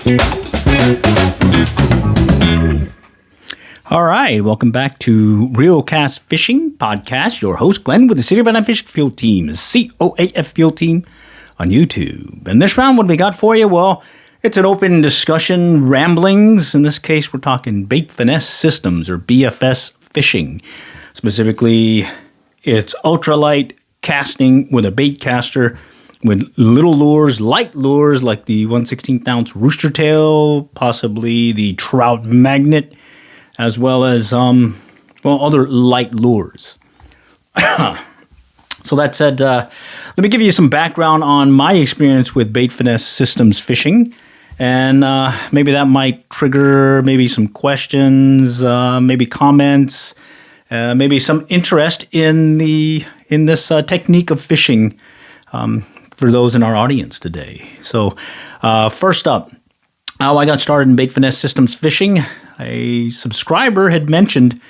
All right, welcome back to Real Cast Fishing Podcast. Your host, Glenn, with the City of Anaheim Fishing Field Team, COAF Field Team on YouTube. And this round, what we got for you? Well, it's an open discussion, ramblings. In this case, we're talking Bait Finesse Systems, or BFS Fishing. Specifically, it's ultralight casting with a bait caster with little lures, light lures like the 1/16 ounce rooster tail, possibly the trout magnet, as well as other light lures. So that said, let me give you some background on my experience with Bait Finesse Systems Fishing, and maybe that might trigger maybe some questions, maybe comments, maybe some interest in this technique of fishing for those in our audience today. So first up, how I got started in Bait Finesse Systems Fishing. A subscriber had mentioned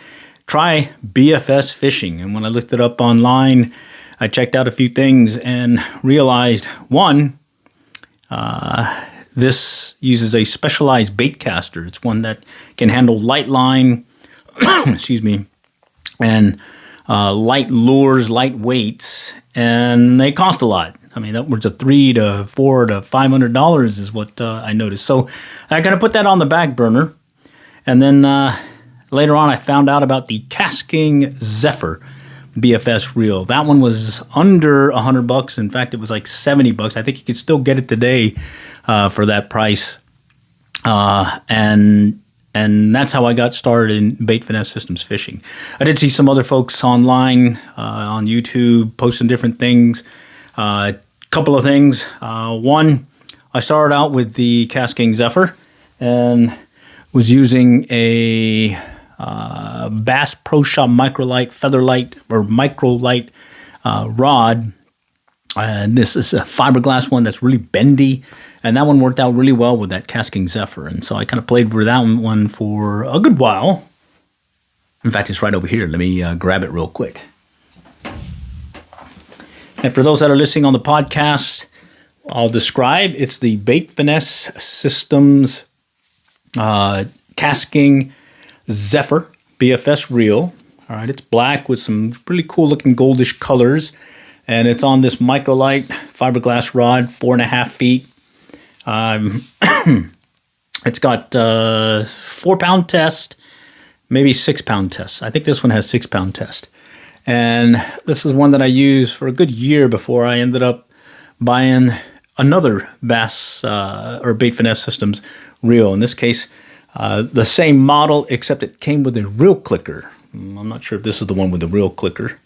try BFS fishing, and when I looked it up online, I checked out a few things and realized, one, this uses a specialized bait caster. It's one that can handle light line, excuse me, and light lures, light weights, and they cost a lot. I mean, upwards of $300 to $400 to $500 is what I noticed. So I kind of put that on the back burner. And then later on, I found out about the Casking Zephyr BFS reel. That one was under $100. In fact, it was like $70. I think you could still get it today for that price. And that's how I got started in Bait Finesse Systems Fishing. I did see some other folks online on YouTube posting different things. Couple of things. One, I started out with the Casking Zephyr and was using a Bass Pro Shop Microlight, Featherlight, or Microlight rod. And this is a fiberglass one that's really bendy. And that one worked out really well with that Casking Zephyr. And so I kind of played with that one for a good while. In fact, it's right over here. Let me grab it real quick. And for those that are listening on the podcast, I'll describe. It's the Bait Finesse Systems Casking Zephyr BFS reel. All right, it's black with some really cool looking goldish colors, and it's on this Microlight fiberglass rod, 4.5 feet. It's got 4-pound test, maybe 6-pound test. I think this one has 6-pound test, and this is one that I used for a good year before I ended up buying another Bass or Bait Finesse Systems reel. In this case, the same model, except it came with a reel clicker. I'm not sure if this is the one with the reel clicker.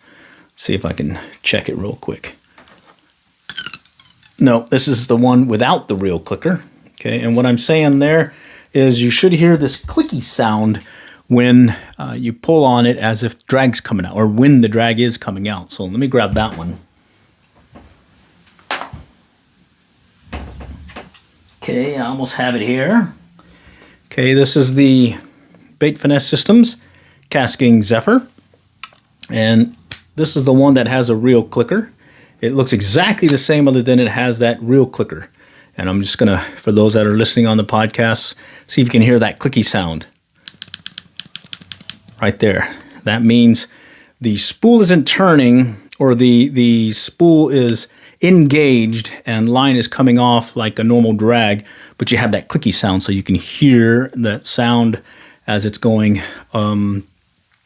Let's see if I can check it real quick. No, this is the one without the reel clicker. Okay, and what I'm saying there is you should hear this clicky sound when you pull on it as if drag's coming out, or when the drag is coming out. So let me grab that one. Okay, I almost have it here. Okay, this is the Bait Finesse Systems Casking Zephyr. And this is the one that has a reel clicker. It looks exactly the same other than it has that reel clicker. And I'm just going to, for those that are listening on the podcast, see if you can hear that clicky sound. Right there. That means the spool isn't turning, or the spool is engaged and line is coming off like a normal drag, but you have that clicky sound, so you can hear that sound as it's going,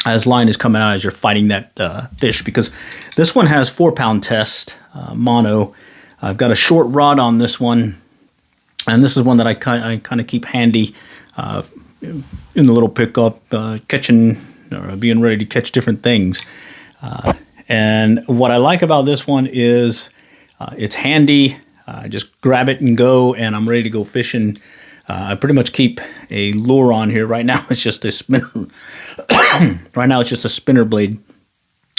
as line is coming out as you're fighting that fish. Because this one has 4-pound test, mono. I've got a short rod on this one, and this is one that I kind of keep handy in the little pickup, catching or being ready to catch different things. And what I like about this one is it's handy. Just grab it and go, and I'm ready to go fishing. I pretty much keep a lure on here. Right now it's just a spinner. Right now it's just a spinner blade,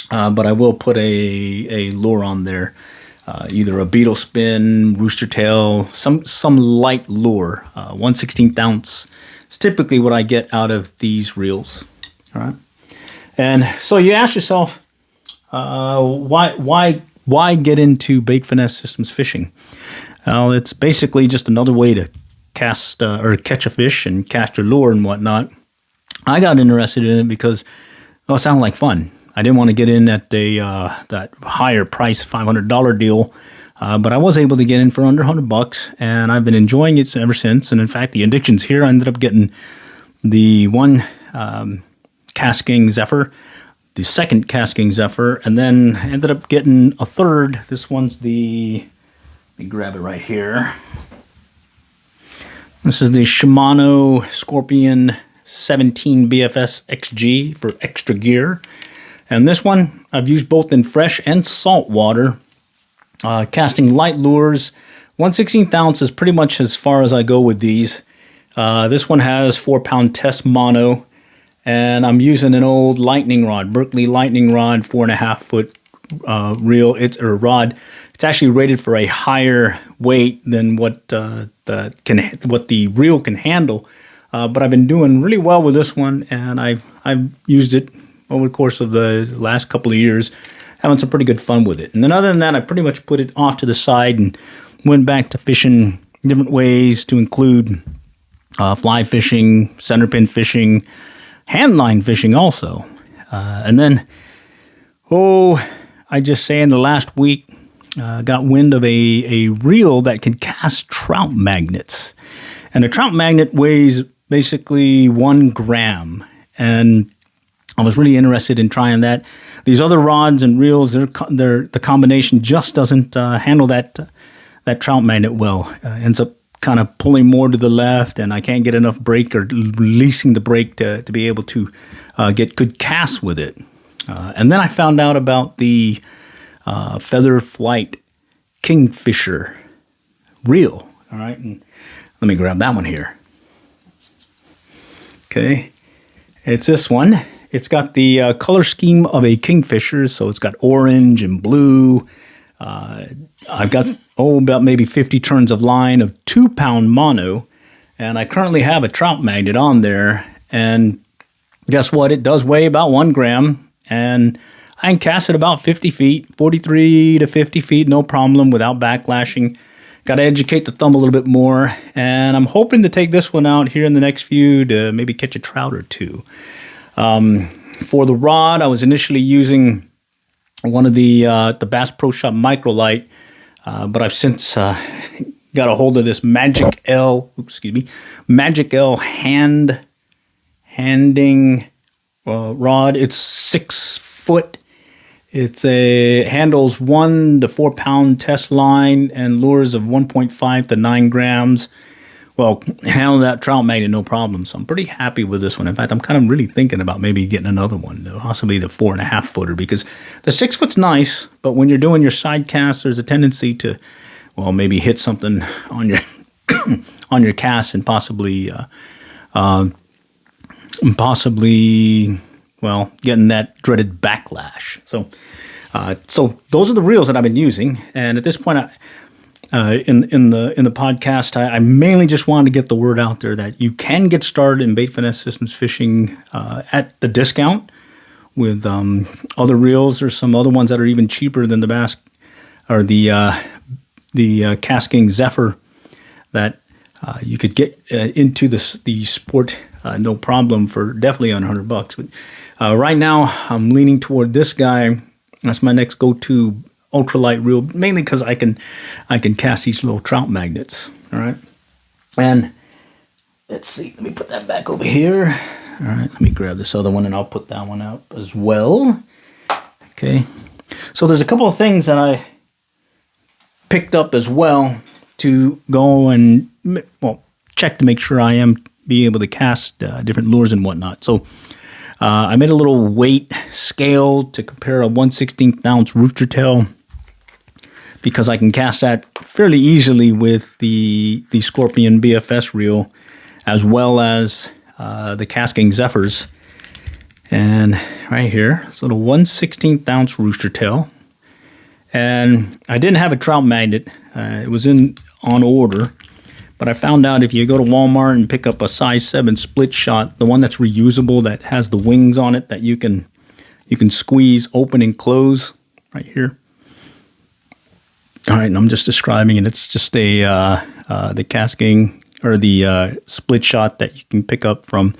but I will put a lure on there, either a beetle spin, rooster tail, some light lure. 1/16 ounce is typically what I get out of these reels. All right, and so you ask yourself, why get into Bait Finesse Systems Fishing? Well, it's basically just another way to cast or catch a fish and cast your lure and whatnot. I got interested in it because it sounded like fun. I didn't want to get in at that higher price $500 deal, but I was able to get in for under $100, and I've been enjoying it ever since. And in fact, the addictions here, I ended up getting the one Casking Zephyr, the second Casking Zephyr, and then ended up getting a third. This one's let me grab it right here. This is the Shimano Scorpion 17 BFS XG for extra gear. And this one I've used both in fresh and salt water, casting light lures. 1/16 ounce is pretty much as far as I go with these. This one has 4-pound test mono, and I'm using an old lightning rod, Berkeley lightning rod, 4.5 foot reel. It's a rod. It's actually rated for a higher weight than what the reel can handle. But I've been doing really well with this one, and I've used it over the course of the last couple of years, having some pretty good fun with it. And then other than that, I pretty much put it off to the side and went back to fishing different ways, to include fly fishing, centerpin fishing, handline fishing also. And then, I just say in the last week, got wind of a reel that can cast trout magnets. And a trout magnet weighs basically 1 gram. And I was really interested in trying that. These other rods and reels, the combination just doesn't handle that trout magnet well. Ends up kind of pulling more to the left, and I can't get enough brake or releasing the brake to be able to get good casts with it. And then I found out about the Feather Flight Kingfisher reel. All right, and let me grab that one here. Okay, it's this one. It's got the color scheme of a kingfisher, so it's got orange and blue. I've got, about maybe 50 turns of line of 2-pound mono, and I currently have a trout magnet on there, and guess what? It does weigh about 1 gram, and I can cast it about 50 feet, 43 to 50 feet, no problem, without backlashing. Got to educate the thumb a little bit more, and I'm hoping to take this one out here in the next few to maybe catch a trout or two. For the rod, I was initially using one of the Bass Pro Shop Microlight, but I've since got a hold of this Magic L handing rod. It's 6 foot. Handles 1 to 4 pound test line and lures of 1.5 to 9 grams. Well, handle that trout magnet no problem. So I'm pretty happy with this one. In fact, I'm kind of really thinking about maybe getting another one, possibly the 4.5 footer, because the 6 foot's nice, but when you're doing your side cast, there's a tendency to, maybe hit something on your on your cast and possibly getting that dreaded backlash. So those are the reels that I've been using, and at this point, in the podcast, I mainly just wanted to get the word out there that you can get started in Bait Finesse Systems fishing at the discount with other reels. There's some other ones that are even cheaper than the Bass or the Casking Zephyr that you could get into the sport no problem for definitely on $100. But right now, I'm leaning toward this guy. That's my next go-to ultralight reel, mainly because I can cast these little trout magnets. All right, and let's see. Let me put that back over here. All right, let me grab this other one, and I'll put that one out as well. Okay, so there's a couple of things that I picked up as well to go and check to make sure I am being able to cast different lures and whatnot. So I made a little weight scale to compare a 1/16 ounce rooster tail, because I can cast that fairly easily with the Scorpion BFS reel, as well as the Casking Zephyrs. And right here, it's a little 1/16 ounce rooster tail. And I didn't have a trout magnet. It was on order. But I found out if you go to Walmart and pick up a size 7 split shot, the one that's reusable, that has the wings on it that you can squeeze open and close right here. All right, and I'm just describing it. It's just the Casking or the split shot that you can pick up from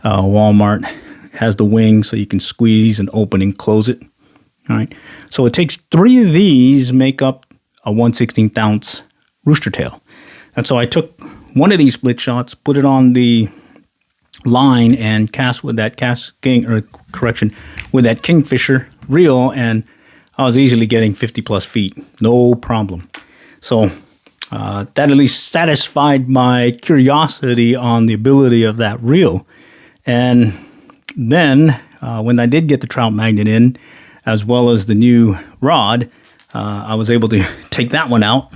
Walmart. It has the wing so you can squeeze and open and close it. All right. So it takes 3 of these make up a 1/16 ounce rooster tail. And so I took one of these split shots, put it on the line, and cast with that with that Kingfisher reel, and I was easily getting 50 plus feet, no problem. So that at least satisfied my curiosity on the ability of that reel. And then when I did get the trout magnet in, as well as the new rod, I was able to take that one out.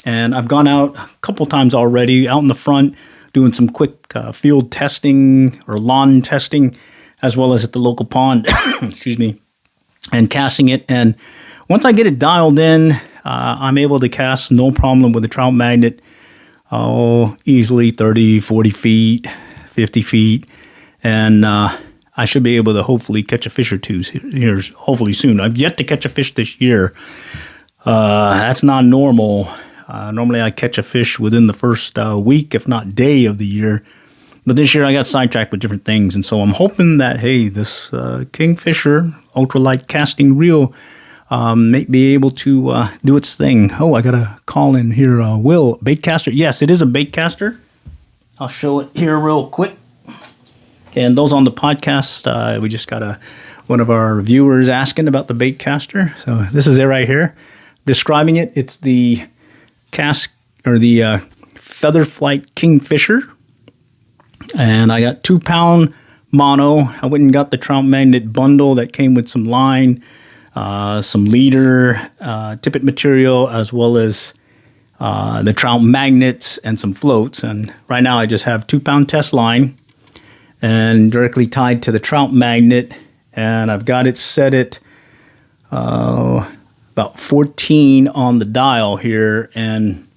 And I've gone out a couple times already, out in the front, doing some quick field testing or lawn testing, as well as at the local pond, excuse me, and casting it. And once I get it dialed in, I'm able to cast no problem with the trout magnet, easily 30, 40 feet, 50 feet. And I should be able to hopefully catch a fish or two here hopefully soon. I've yet to catch a fish this year. That's not normal. Normally I catch a fish within the first week, if not day of the year. But this year I got sidetracked with different things. And so I'm hoping that, hey, this Kingfisher ultralight casting reel may be able to do its thing. Oh, I got a call in here. Will, baitcaster? Yes, it is a baitcaster. I'll show it here real quick. And those on the podcast, we just got one of our viewers asking about the baitcaster. So this is it right here. Describing it, it's the Feather Flight Kingfisher. And I got 2-pound mono. I went and got the trout magnet bundle that came with some line, some leader, tippet material, as well as the trout magnets and some floats. And right now I just have 2-pound test line and directly tied to the trout magnet, and I've got it set at about 14 on the dial here, and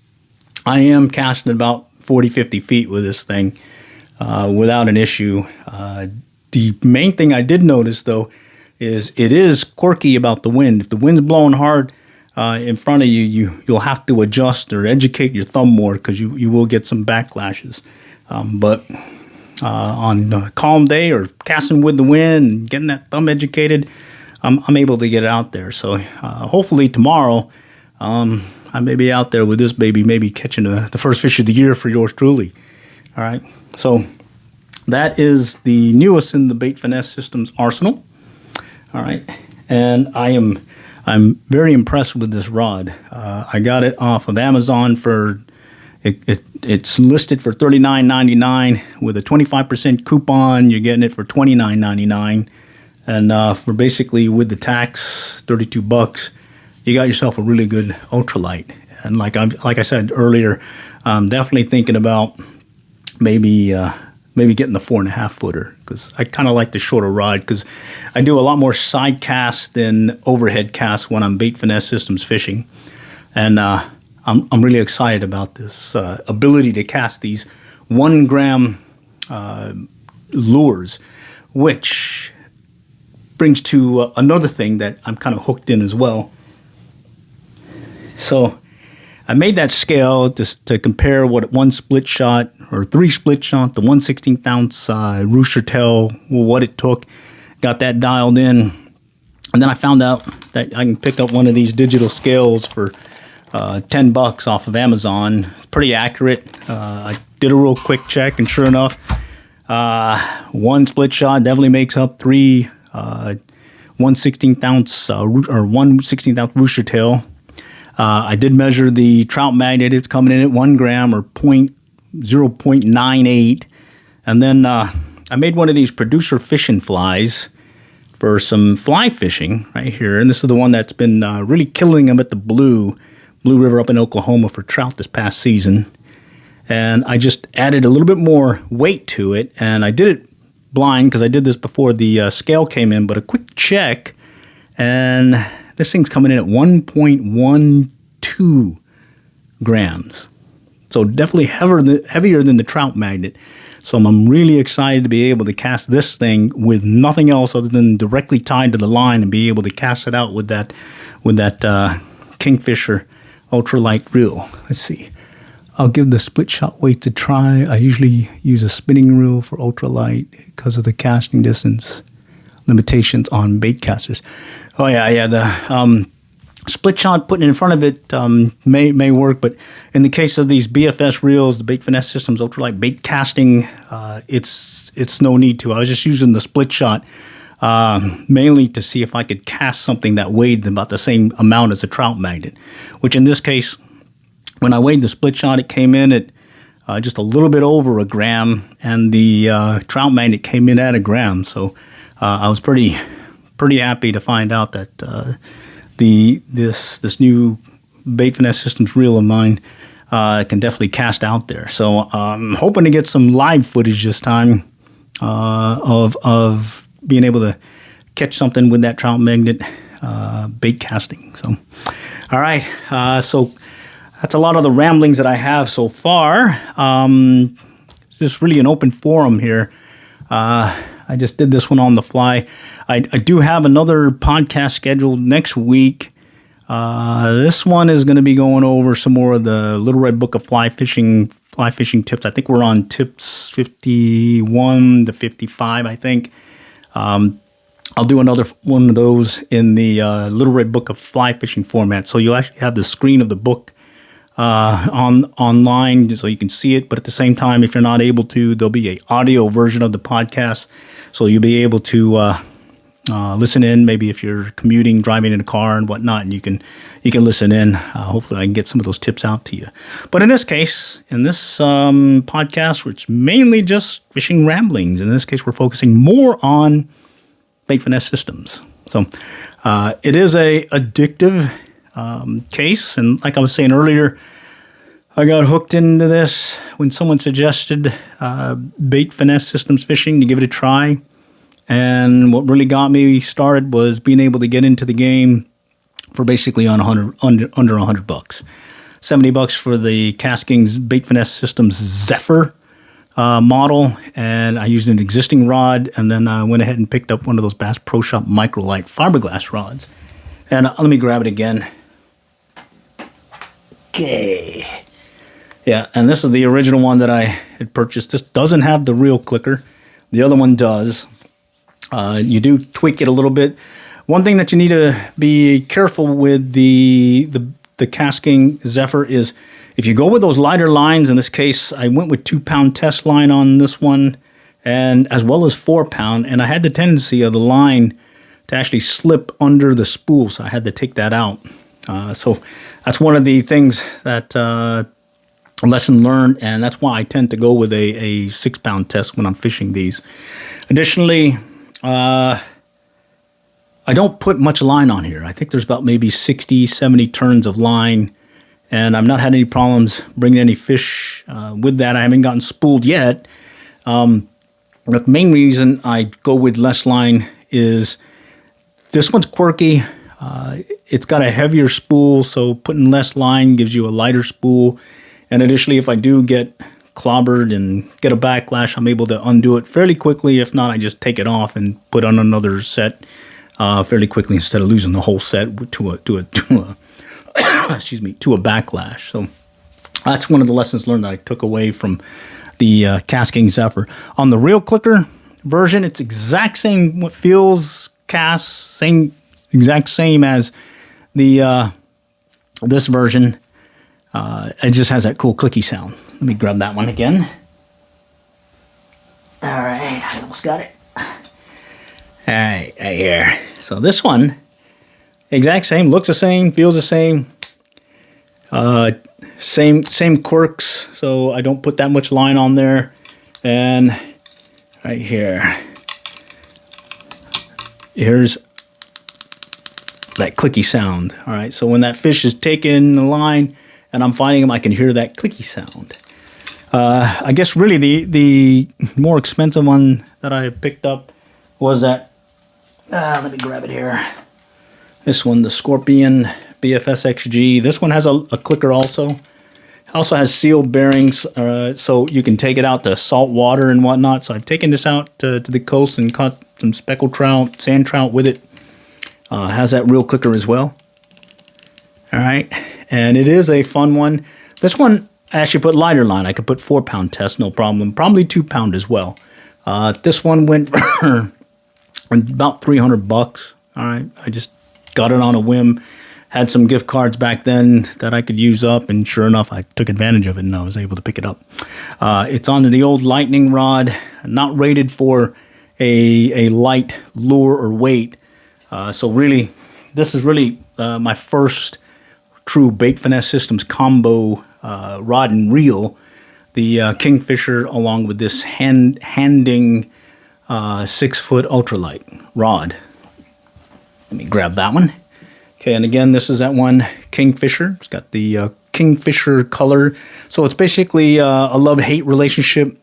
I am casting about 40, 50 feet with this thing without an issue. The main thing I did notice, though, is it is quirky about the wind. If the wind's blowing hard in front of you, you'll have to adjust or educate your thumb more, because you will get some backlashes. But on a calm day or casting with the wind and getting that thumb educated, I'm able to get out there. So hopefully tomorrow I may be out there with this baby, maybe catching the first fish of the year for yours truly. All right. So that is the newest in the Bait Finesse Systems arsenal. All right. And I'm very impressed with this rod. I got it off of Amazon for it's listed for $39.99 with a 25% coupon. You're getting it for $29.99, and for basically with the tax, $32. You got yourself a really good ultralight. And like I said earlier, I'm definitely thinking about maybe getting the 4.5 footer, because I kind of like the shorter rod, because I do a lot more side cast than overhead cast when I'm Bait Finesse Systems fishing, and I'm really excited about this ability to cast these 1 gram lures, which brings to another thing that I'm kind of hooked in as well. So I made that scale to compare what 1 split shot or 3 split shot, the 1/16 ounce rooster tail, what it took, got that dialed in. And then I found out that I can pick up one of these digital scales for $10 off of Amazon. It's pretty accurate. I did a real quick check, and sure enough, 1 split shot definitely makes up 3 1/16 ounce or 1/16 ounce rooster tail. I did measure the trout magnet. It's coming in at 1 gram or 0.98. And then I made one of these producer fishing flies for some fly fishing right here. And this is the one that's been really killing them at the Blue River up in Oklahoma for trout this past season. And I just added a little bit more weight to it. And I did it blind because I did this before the scale came in. But a quick check, and this thing's coming in at 1.12 grams. So definitely heavier than the trout magnet. So I'm really excited to be able to cast this thing with nothing else other than directly tied to the line, and be able to cast it out with that Kingfisher ultralight reel. Let's see. I'll give the split shot weights a try. I usually use a spinning reel for ultralight because of the casting distance limitations on bait casters. Oh yeah, the split shot, putting it in front of it may work, but in the case of these BFS reels, the Bait Finesse Systems Ultralight Baitcasting, it's no need to. I was just using the split shot mainly to see if I could cast something that weighed about the same amount as a trout magnet, which in this case, when I weighed the split shot, it came in at just a little bit over a gram, and the trout magnet came in at a gram. So I was pretty happy to find out that this new Bait Finesse Systems reel of mine can definitely cast out there. So I'm hoping to get some live footage this time of being able to catch something with that trout magnet bait casting. So, all right. So that's a lot of the ramblings that I have so far. It's just really an open forum here. I just did this one on the fly. I do have another podcast scheduled next week. This one is going to be going over some more of the Little Red Book of fly fishing tips. I think we're on tips 51 to 55, I think. I'll do another one of those in the Little Red Book of fly fishing format. So you'll actually have the screen of the book online so you can see it, but at the same time, if you're not able to, there'll be an audio version of the podcast, so you'll be able to listen in, maybe if you're commuting, driving in a car and whatnot, and you can listen in. Hopefully I can get some of those tips out to you. But in this case, in this podcast, where it's mainly just fishing ramblings, in this case we're focusing more on Bait Finesse Systems. So it is a addictive case, and like I was saying earlier, I got hooked into this when someone suggested Bait Finesse Systems Fishing to give it a try, and what really got me started was being able to get into the game for basically on under $100, $70 for the Kasking's Bait Finesse Systems Zephyr model, and I used an existing rod, and then I went ahead and picked up one of those Bass Pro Shop Microlight fiberglass rods. And let me grab it again. Okay. Yeah, and this is the original one that I had purchased. This doesn't have the reel clicker. The other one does. You do tweak it a little bit. One thing that you need to be careful with the Kasking Zephyr is if you go with those lighter lines. In this case, I went with 2-pound test line on this one, and as well as 4-pound, and I had the tendency of the line to actually slip under the spool, so I had to take that out. So that's one of the things that lesson learned, and that's why I tend to go with a 6-pound test when I'm fishing these. Additionally, I don't put much line on here. I think there's about maybe 60, 70 turns of line, and I've not had any problems bringing any fish with that. I haven't gotten spooled yet. The main reason I go with less line is this one's quirky. It's got a heavier spool, so putting less line gives you a lighter spool. And additionally, if I do get clobbered and get a backlash, I'm able to undo it fairly quickly. If not, I just take it off and put on another set fairly quickly instead of losing the whole set to a excuse me, to a backlash. So that's one of the lessons learned that I took away from the Kasking Zephyr. On the reel clicker version, it's exact same what feels, cast, exact same as the this version. It just has that cool clicky sound. Let me grab that one again. All right, I almost got it. All right here. So this one, exact same, looks the same, feels the same. Same quirks, so I don't put that much line on there. And right here, here's that clicky sound. All right, so when that fish is taking the line and I'm finding them, I can hear that clicky sound. I guess really the more expensive one that I picked up was that, let me grab it here. This one, the Scorpion BFS XG. This one has a clicker also. It also has sealed bearings, so you can take it out to salt water and whatnot. So I've taken this out to the coast and caught some speckled trout, sand trout with it. Has that reel clicker as well. All right, and it is a fun one. This one, I actually put lighter line. I could put 4-pound test, no problem. Probably 2-pound as well. This one went for about $300. All right, I just got it on a whim. Had some gift cards back then that I could use up, and sure enough, I took advantage of it and I was able to pick it up. It's on the old lightning rod, not rated for a light lure or weight. So really, this is really my first true Bait Finesse Systems combo rod and reel. The Kingfisher along with this handing 6-foot ultralight rod. Let me grab that one. Okay, and again, this is that one Kingfisher. It's got the Kingfisher color. So it's basically a love-hate relationship.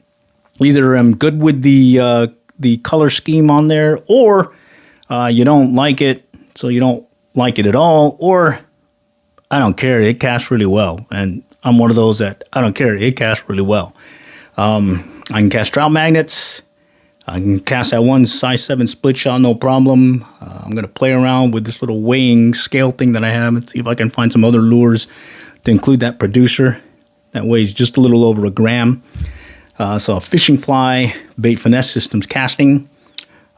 Either I'm good with the color scheme on there, or you don't like it, so you don't like it at all, or I don't care, it casts really well. And I'm one of those that I don't care, it casts really well. I can cast trout magnets. I can cast that one size 7 split shot, no problem. I'm going to play around with this little weighing scale thing that I have and see if I can find some other lures to include that producer. That weighs just a little over a gram. So a fishing fly, Bait Finesse Systems casting.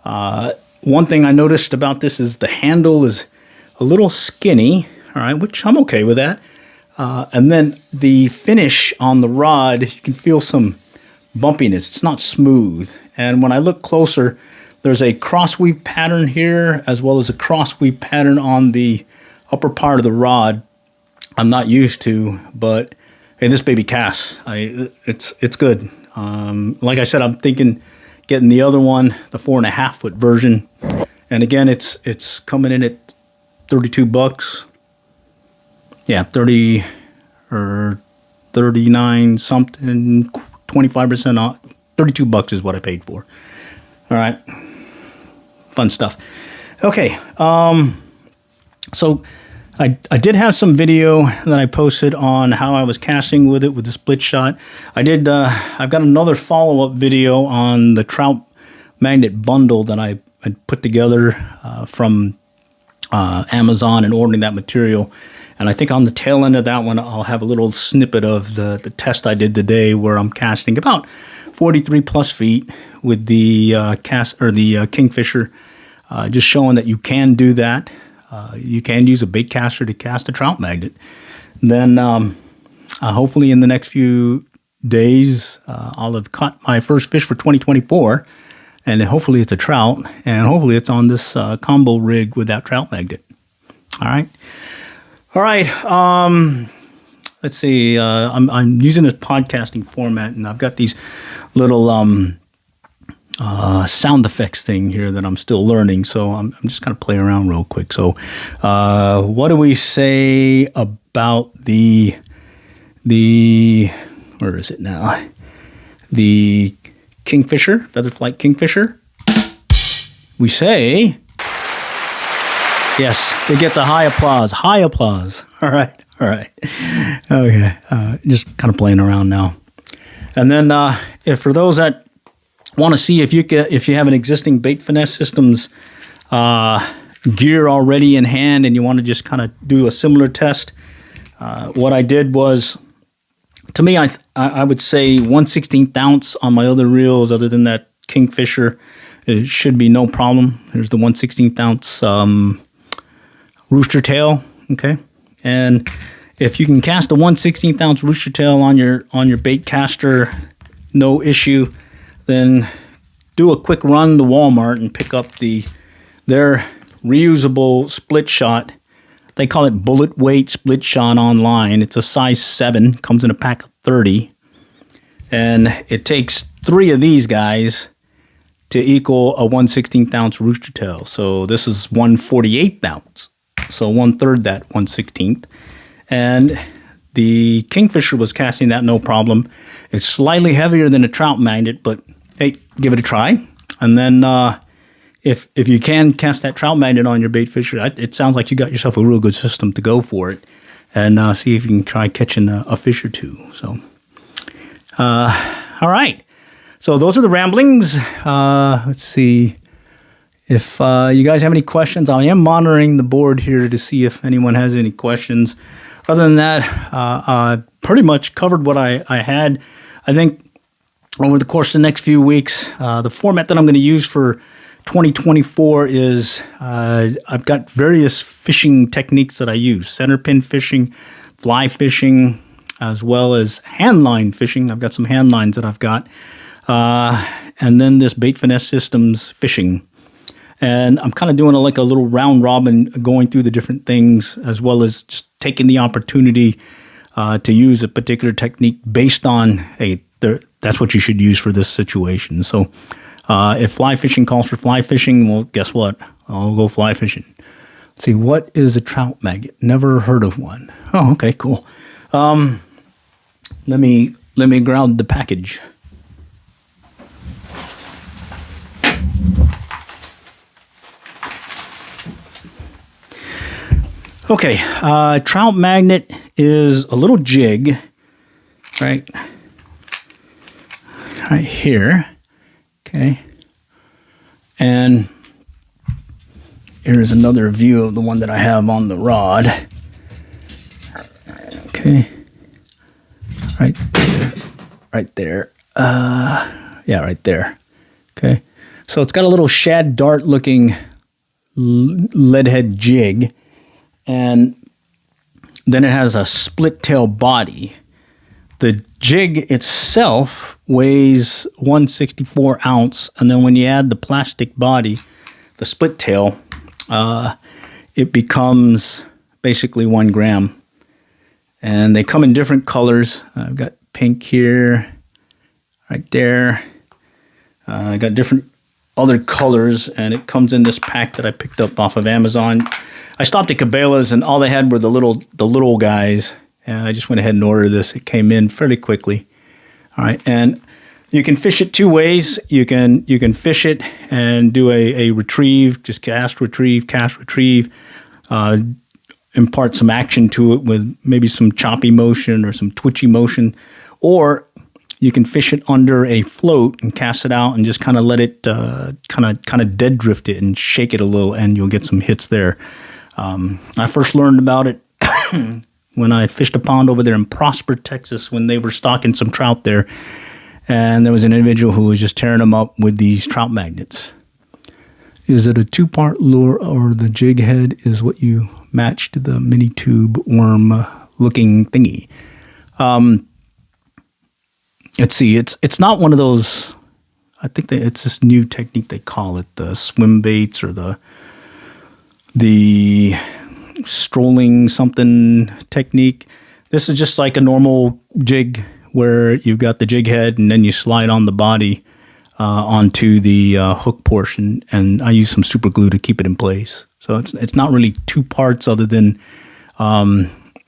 One thing I noticed about this is the handle is a little skinny, all right, which I'm okay with that. And then the finish on the rod, you can feel some bumpiness. It's not smooth. And when I look closer, there's a crossweave pattern here, as well as a crossweave pattern on the upper part of the rod. I'm not used to, but hey, this baby casts. It's good. Like I said, I'm thinking getting the other one, the 4.5-foot version. And again, it's coming in at $32. Yeah, 30 or 39 something, 25% off. $32 is what I paid for. All right, fun stuff. Okay, so I did have some video that I posted on how I was casting with it with the split shot. I've got another follow-up video on the trout magnet bundle that I put together from Amazon and ordering that material. And I think on the tail end of that one, I'll have a little snippet of the test I did today, where I'm casting about 43 plus feet with the Kingfisher, just showing that you can do that. You can use a bait caster to cast a trout magnet. Then hopefully in the next few days, I'll have caught my first fish for 2024, and hopefully it's a trout, and hopefully it's on this combo rig with that trout magnet. All right. Let's see. I'm using this podcasting format, and I've got these little sound effects thing here that I'm still learning. So I'm just going to play around real quick. So what do we say about the where is it now? The Kingfisher, Featherflight Kingfisher. We say yes. It gets a high applause. High applause. All right. Okay. Just kind of playing around now. And then if for those that want to see if you have an existing Bait Finesse Systems gear already in hand and you want to just kind of do a similar test, what I did was, to me, I would say 1/16 ounce on my other reels other than that Kingfisher. It should be no problem. There's the 1/16 ounce rooster tail, okay? And if you can cast a 1/16 ounce rooster tail on your bait caster, no issue, then do a quick run to Walmart and pick up their reusable split shot. They call it bullet weight split shot online. It's a size 7, comes in a pack of 30. And it takes 3 of these guys to equal a 1/16 ounce rooster tail. So this is 1/48 ounce. So 1/3 that 1/16. And the Kingfisher was casting that no problem. It's slightly heavier than a trout magnet, but hey, give it a try. And then if you can cast that trout magnet on your bait fisher, it sounds like you got yourself a real good system to go for it. And see if you can try catching a fish or two. So, all right. So those are the ramblings. Let's see. If you guys have any questions, I am monitoring the board here to see if anyone has any questions. other than that, pretty much covered what I had. I think over the course of the next few weeks, the format that I'm going to use for 2024 is I've got various fishing techniques that I use. Center pin fishing, fly fishing, as well as hand line fishing. I've got some hand lines that I've got. And then this Bait Finesse Systems Fishing. And I'm kind of doing like a little round robin, going through the different things, as well as just taking the opportunity to use a particular technique based on, hey, that's what you should use for this situation. So if fly fishing calls for fly fishing, well, guess what? I'll go fly fishing. Let's see, what is a trout magnet? Never heard of one. Oh, okay, cool. Let me grab the package. Okay, trout magnet is a little jig, right here, okay, and here's another view of the one that I have on the rod, okay, right there, yeah, right there, okay, so it's got a little shad dart looking lead head jig. And then it has a split tail body. The jig itself weighs 164 ounce. And then when you add the plastic body, the split tail, it becomes basically 1 gram. And they come in different colors. I've got pink here, right there. I got different other colors, and it comes in this pack that I picked up off of Amazon. I stopped at Cabela's, and all they had were the little guys, and I just went ahead and ordered this. It came in fairly quickly. All right, and you can fish it 2 ways. You can fish it and do a retrieve, just cast retrieve, impart some action to it with maybe some choppy motion or some twitchy motion, or you can fish it under a float and cast it out and just kind of let it kind of dead drift it and shake it a little, and you'll get some hits there. I first learned about it when I fished a pond over there in Prosper, Texas, when they were stocking some trout there, and there was an individual who was just tearing them up with these trout magnets. Is it a 2-part lure, or the jig head is what you matched the mini tube worm looking thingy? Let's see, it's not one of those. I think it's this new technique they call it, the swim baits, or the strolling something technique. This is just like a normal jig where you've got the jig head and then you slide on the body onto the hook portion, and I use some super glue to keep it in place. So it's not really 2 parts, other than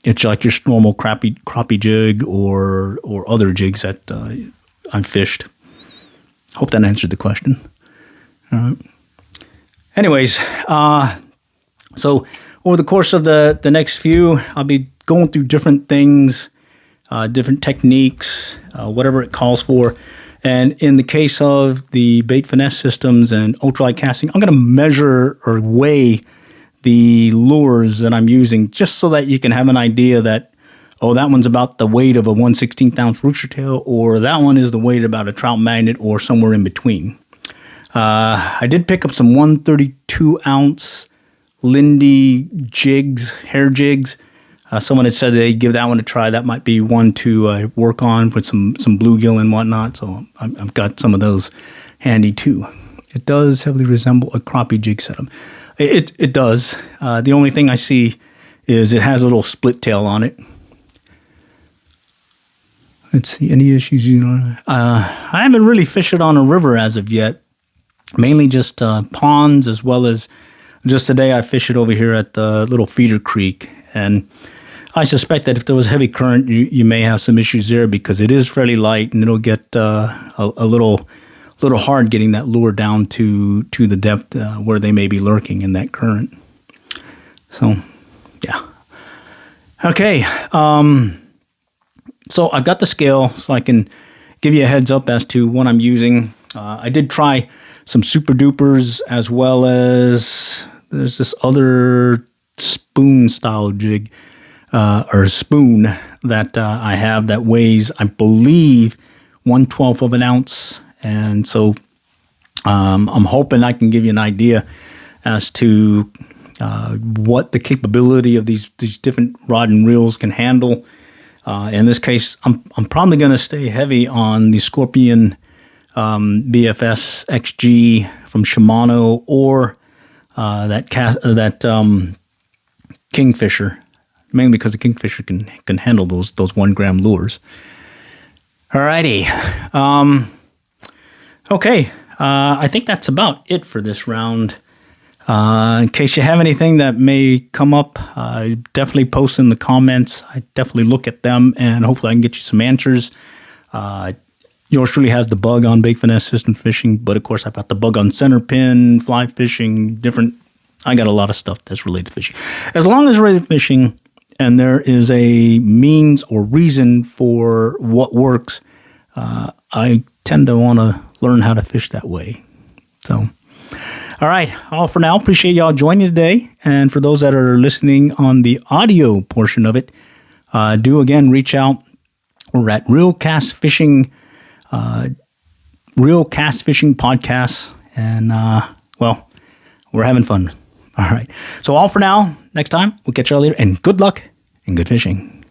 it's like your normal crappie jig or other jigs that I've fished. Hope that answered the question. All right. Anyways, so over the course of the next few, I'll be going through different things, different techniques, whatever it calls for. And in the case of the Bait Finesse Systems and Ultralight Casting, I'm going to measure or weigh the lures that I'm using, just so that you can have an idea that, oh, that one's about the weight of a 1/16 ounce rooster tail, or that one is the weight about a trout magnet, or somewhere in between. I did pick up some 132 ounce Lindy jigs, hair jigs. Someone had said they'd give that one a try. That might be one to work on with some bluegill and whatnot. So I've got some of those handy too. It does heavily resemble a crappie jig setup. It does. The only thing I see is it has a little split tail on it. Let's see, any issues? I haven't really fished it on a river as of yet. Mainly just ponds, as well as just today I fished it over here at the little feeder creek. And I suspect that if there was heavy current, you may have some issues there, because it is fairly light, and it'll get a little hard getting that lure down to the depth where they may be lurking in that current. So, yeah. Okay. So I've got the scale, so I can give you a heads up as to what I'm using. I did try some super dupers, as well as there's this other spoon style jig. or spoon that I have that weighs, I believe, 1/12 of an ounce. And so I'm hoping I can give you an idea as to what the capability of these different rod and reels can handle. In this case, I'm probably going to stay heavy on the Scorpion BFS XG from Shimano, or that Kingfisher, mainly because the Kingfisher can handle those 1 gram lures. Alrighty. Okay. I think that's about it for this round. In case you have anything that may come up, definitely post in the comments. I definitely look at them, and hopefully I can get you some answers. Yours truly has the bug on Bait Finesse Systems Fishing, but of course I've got the bug on center pin, fly fishing, I got a lot of stuff that's related to fishing. As long as related to fishing, and there is a means or reason for what works, I tend to want to learn how to fish that way. So, all right, all for now. Appreciate y'all joining today. And for those that are listening on the audio portion of it, do again reach out. We're at Real Cast Fishing Podcast. And, well, we're having fun. All right. So all for now. Next time, we'll catch y'all later. And good luck and good fishing.